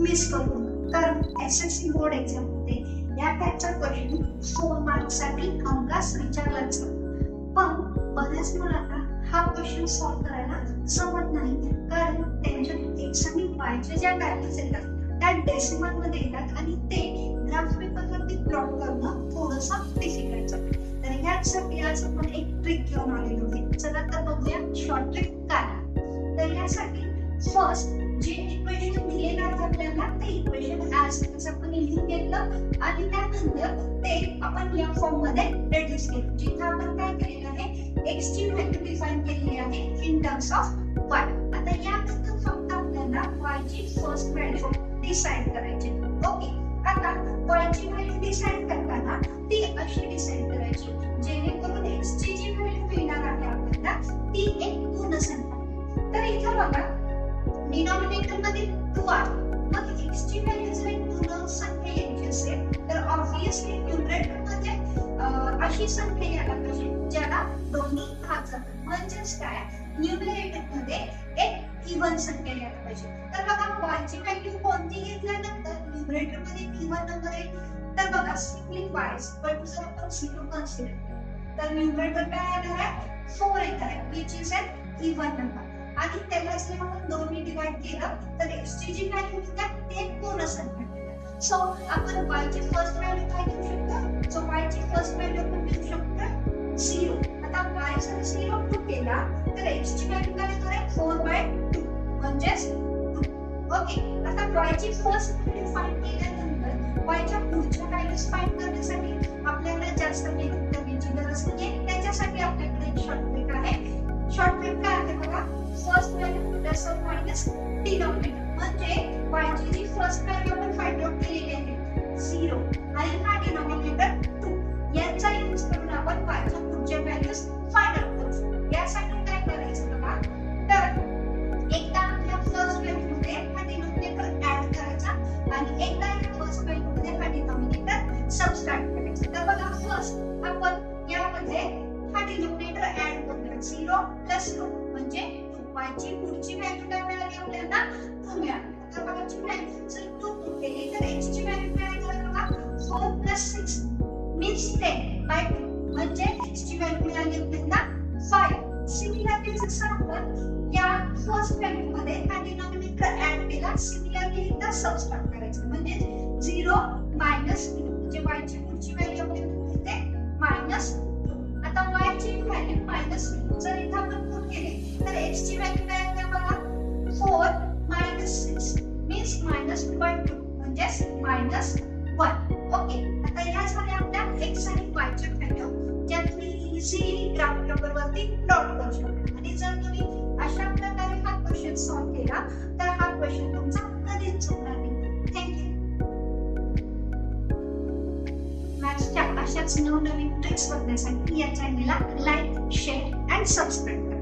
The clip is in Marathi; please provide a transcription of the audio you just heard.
मिस करू नका, कारण SSC बोर्ड एक्झाम मध्ये या टाईपचा क्वेश्चन 4 मार्क्स साठी हमखास विचारला जातो. पण बऱ्याच मुलांना हा क्वेश्चन सॉल्व्ह करायला जमत नाही, कारण त्यांच्या एक्स आणि वायच्या ज्या व्हॅल्यूज येतात त्या डेसिमल मध्ये येतात आणि ते ग्राफ पेपर वरती प्लॉट करणं थोडंसं डिफिकल्ट आहे. तर यासाठी आज आपण एक ट्रिक घेऊन आलेलो आहे. चला तर बघूया शॉर्ट ट्रिक काय. तर यासाठी फर्स्ट जे इक्वेशन दिलेलं आहे आपल्याला ते इक्वेशन ऍज इट इज आपण लिहून घेतलं आणि त्यानंतर ते आपण या फॉर्म मध्ये रिड्यूस केलं, जिथे आपण काय केलेलं आहे x ची व्हॅल्यू डिफाइन केलेली आहे इन टर्म्स ऑफ y. आता यानंतर फक्त आपल्याला y ची फर्स्ट व्हॅल्यू डिसाइड करायची. ओके, आता y ची व्हॅल्यू डिसाइड करताना ती अशी डिसाइड करायची जेणेकरून x ची जी व्हॅल्यू मिळणार आहे आपल्याला ती एक पूर्ण संख्या. तर इथे बघा डिनॉमिनेटर मध्ये 2 आहे, मग x ची व्हॅल्यू जर एक पूर्ण संख्या यायची असेल तर ऑब्वियसली न्यूमरेटर मध्ये अशी संख्या यायला पाहिजे ज्याला दोन्ही भाग जातात. म्हणजेच काय, न्यूमरेटर मध्ये एक इव्हन संख्या यायला पाहिजे. तर बघा y ची व्हॅल्यू कोणती घेतल्यानंतर न्यूमरेटर मध्ये इव्हन नंबर येईल. तर बघा सिम्पली y इक्वल टू जर आपण 0 कन्सिडर तर न्यूमरेटर काय येणार आहे 4 येणार आहे, which is an even number. आणि त्यालाच जर आपण 2 ने डिवाइड केलं तर x ची जी व्हॅल्यू मिळते ते एक पूर्ण संख्या मिळते. सो आपण y ची फर्स्ट व्हॅल्यू काय घेऊ शकतो, सो y ची फर्स्ट व्हॅल्यू आपण घेऊ शकतो 0. आता y जर 0 टू केला तर x ची व्हॅल्यू काय येणार आहे 4/2 म्हणजेच 2. ओके, आता y ची फर्स्ट व्हॅल्यू फाइंड केल्यानंतर y च्या पुढच्या व्हॅल्यूज फाइंड करण्यासाठी आपल्याला जास्त मेहनत करण्याची गरज नाहीये. त्याच्यासाठी आपल्याकडे एक शॉर्ट ट्रिक आहे. शॉर्ट ट्रिक काय आहे बघा, first value plus or minus denominator. म्हणजे y ची जी फर्स्ट व्हॅल्यू आपण फाइंड आउट केलेली आहे 0 आणि हा डिनॉमिनेटर 2, याचा यूज करून आपण y च्या पुढच्या व्हॅल्यूज फाइंड आउट करू. यासाठी काय करायचं बघा, तर एकदा आपल्या फर्स्ट व्हॅल्यू मध्ये हा डिनॉमिनेटर ऍड करायचा आणि एकदा या फर्स्ट व्हॅल्यू मध्ये हा डिनॉमिनेटर सबट्रॅक्ट करायचा. तर बघा फर्स्ट आपण यामध्ये हा डिनॉमिनेटर ऍड करणार 0 प्लस 2 म्हणजे y ची पुढची व्हॅल्यू काय मिळाली आपल्याला 2 मिळाली. तर बघा ची व्हॅल्यू जर 2 केली तर x ची व्हॅल्यू काय येणार बघा 4 प्लस 6 मीन्स 10/2 म्हणजे x ची व्हॅल्यू मिळाली आपल्याला 5. सिमिलरली जसं आपण या फर्स्ट व्हॅल्यू मध्ये हा डिनॉमिनेटर ऍड केला, सिमिलरली इथं सबट्रॅक्ट करायचं म्हणजे 0 मायनस 2 म्हणजे y ची पुढची व्हॅल्यू आपल्याला मिळते -2. आता y ची व्हॅल्यू -2 जर इथं आपण पुट केले तर x ची व्हॅल्यू काय येते बघा 4 6 मीन्स -2/2 म्हणजे -1. ओके, आता या झाल्या आपल्या x आणि y च्या व्हॅल्यू ज्या तुम्ही इझिली ग्राफ पेपर वरती प्लॉट करू शकता. आणि जर तुम्ही अशा प्रकारे हा क्वेश्चन सॉल्व्ह केला तर हा क्वेश्चन तुमचा कधीच चुकणार नाही. थँक्यू. मॅथ्सच्या अशाच नवनवीन ट्रिक्स बघण्यासाठी या चॅनलला लाईक, शेअर आणि सबस्क्राईब करा.